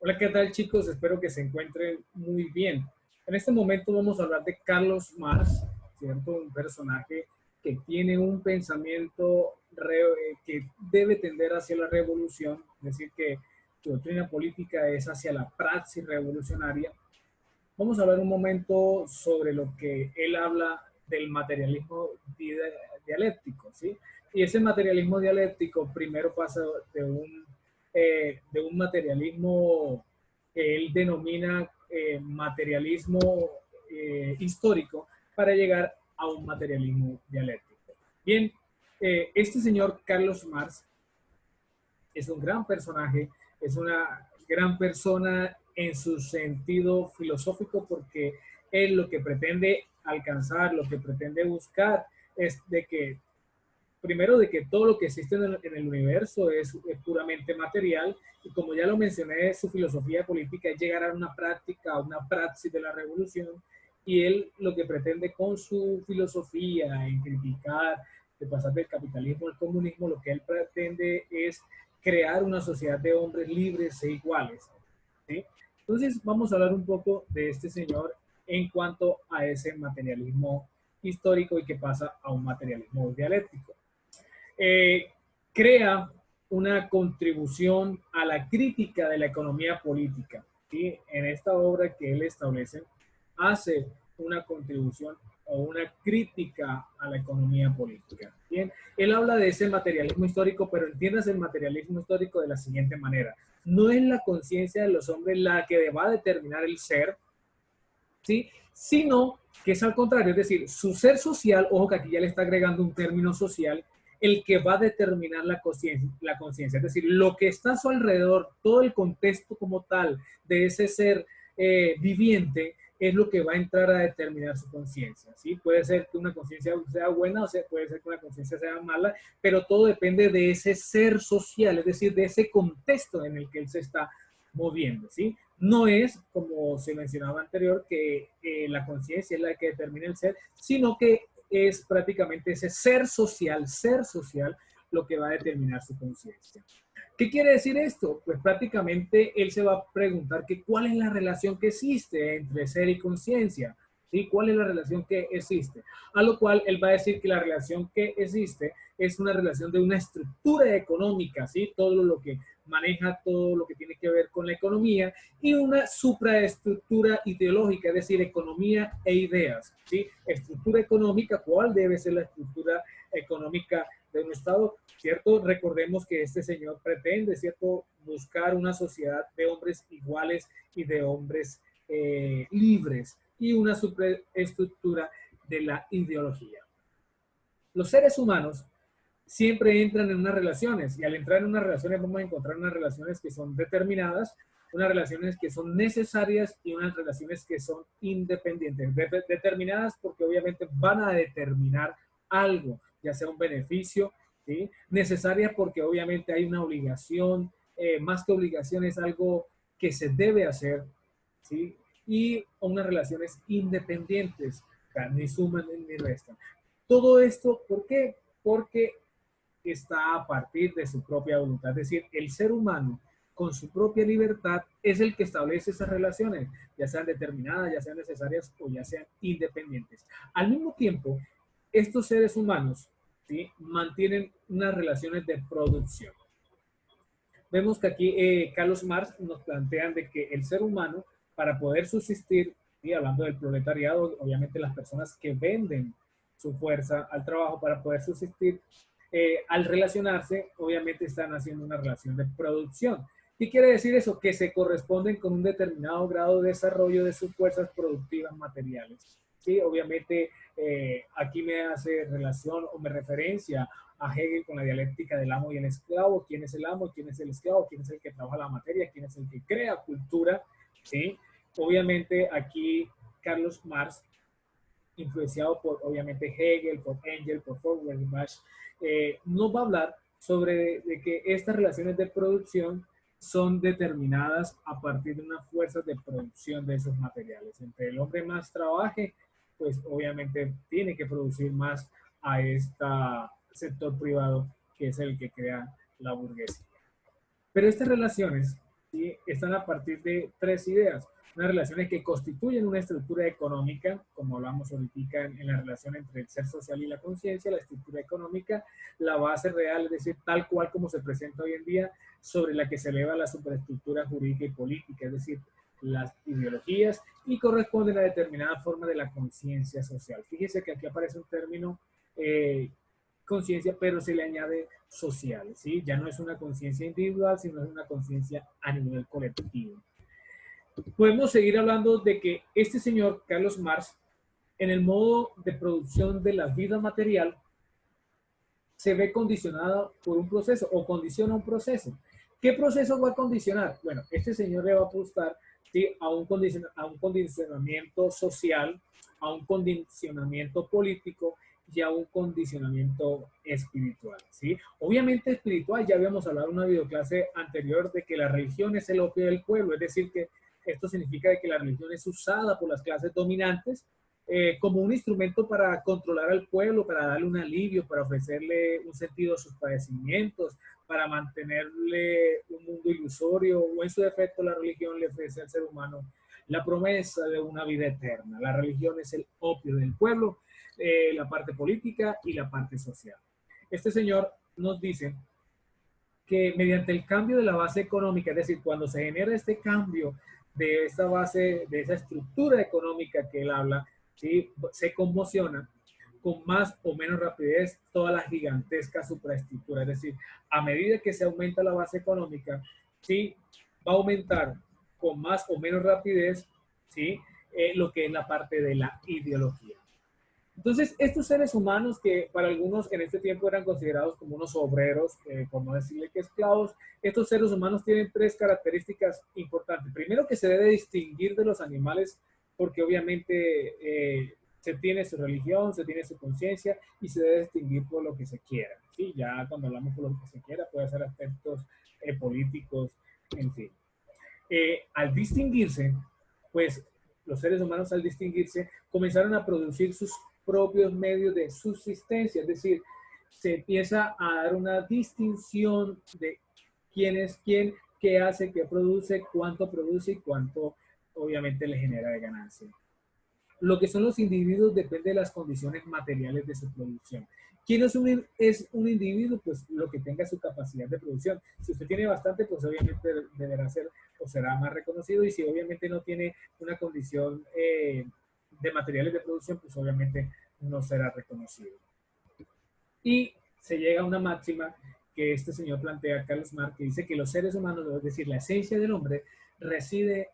Hola, ¿qué tal, chicos? Espero que se encuentren muy bien. En este momento vamos a hablar de Carlos Marx, ¿cierto? Un personaje que tiene un pensamiento que debe tender hacia la revolución, es decir, que su doctrina política es hacia la praxis revolucionaria. Vamos a hablar un momento sobre lo que él habla del materialismo dialéctico, ¿sí? Y ese materialismo dialéctico primero pasa de un materialismo que él denomina materialismo histórico para llegar a un materialismo dialéctico. Bien, este señor Carlos Marx es un gran personaje, es una gran persona en su sentido filosófico porque él lo que pretende alcanzar, lo que pretende buscar es de que, primero, de que todo lo que existe en el universo es puramente material y como ya lo mencioné, su filosofía política es llegar a una práctica, a una praxis de la revolución y él lo que pretende con su filosofía en criticar, de pasar del capitalismo al comunismo, lo que él pretende es crear una sociedad de hombres libres e iguales. ¿Sí? Entonces vamos a hablar un poco de este señor en cuanto a ese materialismo histórico y que pasa a un materialismo dialéctico. Eh, Crea una contribución a la crítica de la economía política. ¿Sí? En esta obra que él establece, hace una contribución o una crítica a la economía política. Bien, él habla de ese materialismo histórico, pero entiendas el materialismo histórico de la siguiente manera. No es la conciencia de los hombres la que va a determinar el ser, ¿sí? Sino que es al contrario, es decir, su ser social, ojo que aquí ya le está agregando un término social, el que va a determinar la conciencia, es decir, lo que está a su alrededor, todo el contexto como tal de ese ser viviente, es lo que va a entrar a determinar su conciencia, ¿sí? Puede ser que una conciencia sea buena o puede ser que una conciencia sea mala, pero todo depende de ese ser social, es decir, de ese contexto en el que él se está moviendo, ¿sí? No es, como se mencionaba anterior, que la conciencia es la que determina el ser, sino que es prácticamente ese ser social, lo que va a determinar su conciencia. ¿Qué quiere decir esto? Pues prácticamente él se va a preguntar que cuál es la relación que existe entre ser y conciencia, ¿sí? ¿Cuál es la relación que existe? A lo cual él va a decir que la relación que existe es una relación de una estructura económica, ¿sí? Todo lo que maneja todo lo que tiene que ver con la economía y una supraestructura ideológica, es decir, economía e ideas, ¿sí? Estructura económica, ¿cuál debe ser la estructura económica de un Estado? ¿Cierto? Recordemos que este señor pretende, ¿cierto?, buscar una sociedad de hombres iguales y de hombres libres y una superestructura de la ideología. Los seres humanos siempre entran en unas relaciones y al entrar en unas relaciones vamos a encontrar unas relaciones que son determinadas, unas relaciones que son necesarias y unas relaciones que son independientes. Determinadas porque obviamente van a determinar algo, ya sea un beneficio, ¿sí? Necesarias porque obviamente hay una obligación, más que obligación es algo que se debe hacer, ¿sí? Y unas relaciones independientes, o sea, ni suman ni restan. Todo esto, ¿por qué? Porque está a partir de su propia voluntad. Es decir, el ser humano con su propia libertad es el que establece esas relaciones, ya sean determinadas, ya sean necesarias o ya sean independientes. Al mismo tiempo, estos seres humanos, ¿sí?, mantienen unas relaciones de producción. Vemos que aquí Carlos Marx nos plantean de que el ser humano, para poder subsistir, y hablando del proletariado, obviamente las personas que venden su fuerza al trabajo para poder subsistir, al relacionarse, obviamente están haciendo una relación de producción. ¿Qué quiere decir eso? Que se corresponden con un determinado grado de desarrollo de sus fuerzas productivas materiales. Sí, obviamente aquí me hace relación o me referencia a Hegel con la dialéctica del amo y el esclavo, quién es el amo, quién es el esclavo, quién es el que trabaja la materia, quién es el que crea cultura, ¿sí? Obviamente aquí Carlos Marx, influenciado por obviamente Hegel, por Engels, por Feuerbach, nos va a hablar sobre de que estas relaciones de producción son determinadas a partir de unas fuerzas de producción de esos materiales. Entre el hombre más trabaje, pues obviamente tiene que producir más a este sector privado que es el que crea la burguesía. Pero estas relaciones ¿sí? Están a partir de tres ideas. Unas relaciones que constituyen una estructura económica, como hablamos ahorita en la relación entre el ser social y la conciencia, la estructura económica, la base real, es decir, tal cual como se presenta hoy en día, sobre la que se eleva la superestructura jurídica y política, es decir, las ideologías, y corresponden a determinada forma de la conciencia social. Fíjese que aquí aparece un término conciencia, pero se le añade social, ¿sí? Ya no es una conciencia individual, sino es una conciencia a nivel colectivo. Podemos seguir hablando de que este señor, Carlos Marx, en el modo de producción de la vida material, se ve condicionado por un proceso o condiciona un proceso. ¿Qué proceso va a condicionar? Bueno, este señor le va a apostar, ¿sí?, a un condicionamiento social, a un condicionamiento político y a un condicionamiento espiritual, ¿sí? Obviamente espiritual, ya habíamos hablado en una videoclase anterior de que la religión es el opio del pueblo, es decir, que esto significa que la religión es usada por las clases dominantes como un instrumento para controlar al pueblo, para darle un alivio, para ofrecerle un sentido a sus padecimientos, para mantenerle un mundo ilusorio, o en su defecto la religión le ofrece al ser humano la promesa de una vida eterna. La religión es el opio del pueblo, la parte política y la parte social. Este señor nos dice que mediante el cambio de la base económica, es decir, cuando se genera este cambio de esta base, de esa estructura económica que él habla, ¿sí?, se conmociona con más o menos rapidez toda la gigantesca supraestructura. Es decir, a medida que se aumenta la base económica, ¿sí?, va a aumentar con más o menos rapidez, ¿sí?, lo que es la parte de la ideología. Entonces, estos seres humanos que para algunos en este tiempo eran considerados como unos obreros, por no decirle que esclavos, estos seres humanos tienen tres características importantes. Primero, que se debe distinguir de los animales porque obviamente se tiene su religión, se tiene su conciencia y se debe distinguir por lo que se quiera, ¿sí? Ya cuando hablamos por lo que se quiera puede ser aspectos políticos, en fin. Al distinguirse, pues los seres humanos al distinguirse comenzaron a producir sus propios medios de subsistencia, es decir, se empieza a dar una distinción de quién es quién, qué hace, qué produce y cuánto obviamente le genera de ganancia. Lo que son los individuos depende de las condiciones materiales de su producción. ¿Quién es un individuo? Pues lo que tenga su capacidad de producción. Si usted tiene bastante, pues obviamente deberá ser o será más reconocido, y si obviamente no tiene una condición de materiales de producción, pues obviamente no será reconocido. Y se llega a una máxima que este señor plantea, Carlos Marx, que dice que los seres humanos, es decir, la esencia del hombre, reside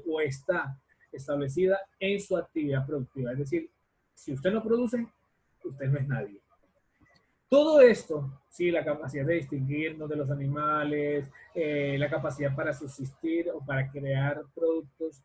o está establecida en su actividad productiva. Es decir, si usted no produce, usted no es nadie. Todo esto, sí, la capacidad de distinguirnos de los animales, la capacidad para subsistir o para crear productos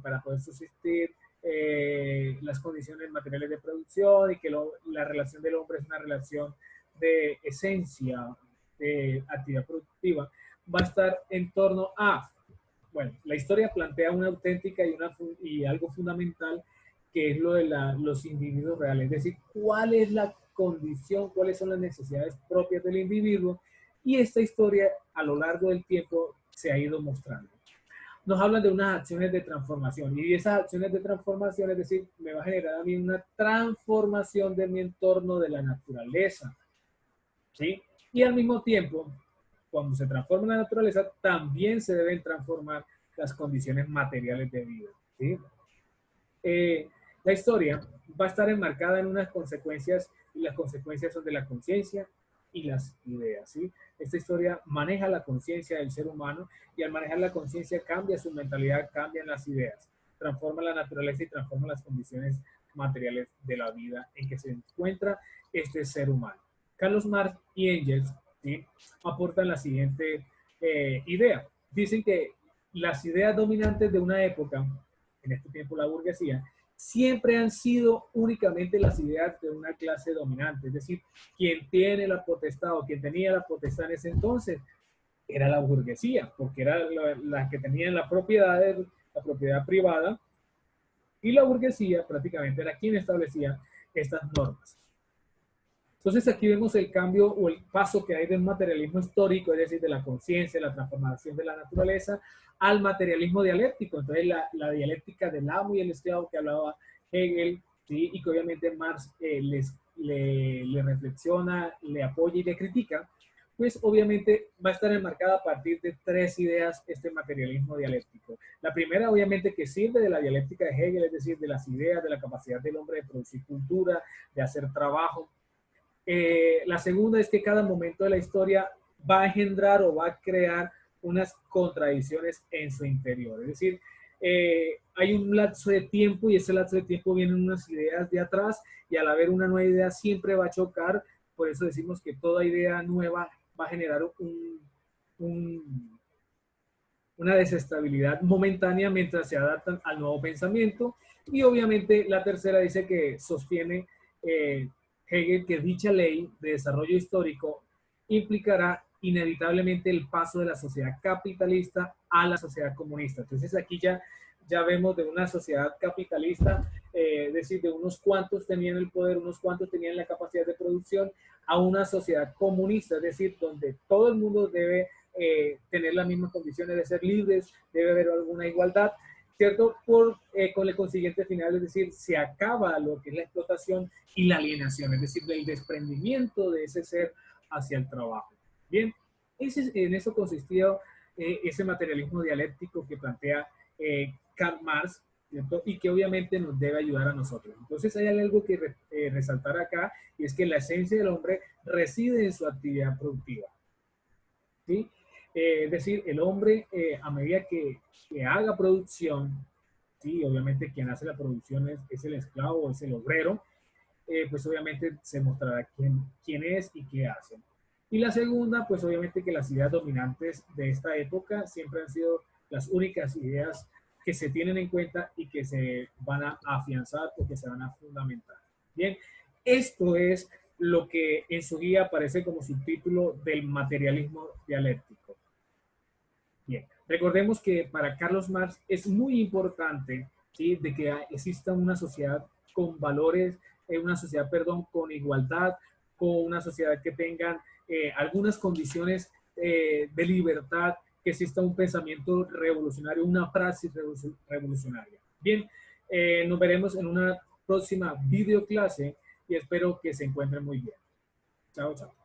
para poder subsistir, las condiciones materiales de producción y que la relación del hombre es una relación de esencia, de actividad productiva, va a estar en torno a, bueno, la historia plantea una auténtica y algo fundamental que es lo de los individuos reales, es decir, cuál es la condición, cuáles son las necesidades propias del individuo, y esta historia a lo largo del tiempo se ha ido mostrando. Nos hablan de unas acciones de transformación, y esas acciones de transformación, es decir, me va a generar a mí una transformación de mi entorno, de la naturaleza, ¿sí? Y al mismo tiempo, cuando se transforma la naturaleza, también se deben transformar las condiciones materiales de vida, ¿sí? La historia va a estar enmarcada en unas consecuencias, y las consecuencias son de la conciencia y las ideas, ¿sí? Esta historia maneja la conciencia del ser humano, y al manejar la conciencia cambia su mentalidad, cambian las ideas, transforma la naturaleza y transforma las condiciones materiales de la vida en que se encuentra este ser humano. Carlos Marx y Engels, ¿sí?, aportan la siguiente idea. Dicen que las ideas dominantes de una época, en este tiempo la burguesía, siempre han sido únicamente las ideas de una clase dominante, es decir, quien tiene la potestad o quien tenía la potestad en ese entonces era la burguesía, porque era la que tenía la propiedad privada, y la burguesía prácticamente era quien establecía estas normas. Entonces aquí vemos el cambio o el paso que hay del materialismo histórico, es decir, de la conciencia, la transformación de la naturaleza, al materialismo dialéctico. Entonces la dialéctica del amo y el esclavo que hablaba Hegel, ¿sí? Y que obviamente Marx le reflexiona, le apoya y le critica, pues obviamente va a estar enmarcada a partir de tres ideas este materialismo dialéctico. La primera, obviamente, que sirve de la dialéctica de Hegel, es decir, de las ideas, de la capacidad del hombre de producir cultura, de hacer trabajo. La segunda es que cada momento de la historia va a engendrar o va a crear unas contradicciones en su interior. Es decir, hay un lapso de tiempo y ese lapso de tiempo vienen unas ideas de atrás y al haber una nueva idea siempre va a chocar. Por eso decimos que toda idea nueva va a generar una desestabilidad momentánea mientras se adaptan al nuevo pensamiento. Y obviamente la tercera dice que sostiene Hegel que dicha ley de desarrollo histórico implicará inevitablemente el paso de la sociedad capitalista a la sociedad comunista. Entonces aquí ya vemos de una sociedad capitalista, es decir, de unos cuantos tenían el poder, unos cuantos tenían la capacidad de producción, a una sociedad comunista, es decir, donde todo el mundo debe tener las mismas condiciones de ser libres, debe haber alguna igualdad, ¿cierto? Con el consiguiente final, es decir, se acaba lo que es la explotación y la alienación, es decir, el desprendimiento de ese ser hacia el trabajo. Bien, en eso consistía ese materialismo dialéctico que plantea Karl Marx, ¿cierto? Y que obviamente nos debe ayudar a nosotros. Entonces hay algo que resaltar acá, y es que la esencia del hombre reside en su actividad productiva. ¿Sí? Es decir, el hombre, a medida que haga producción, ¿sí? Obviamente quien hace la producción es el esclavo, es el obrero, pues obviamente se mostrará quién es y qué hace. Y la segunda, pues obviamente que las ideas dominantes de esta época siempre han sido las únicas ideas que se tienen en cuenta y que se van a afianzar o que se van a fundamentar. Bien, esto es lo que en su guía aparece como subtítulo del materialismo dialéctico. Bien, recordemos que para Carlos Marx es muy importante, ¿sí? De que exista una sociedad con valores, una sociedad, perdón, con igualdad, con una sociedad que tengan algunas condiciones de libertad, que exista un pensamiento revolucionario, una praxis revolucionaria. Bien, nos veremos en una próxima videoclase y espero que se encuentren muy bien. Chao, chao.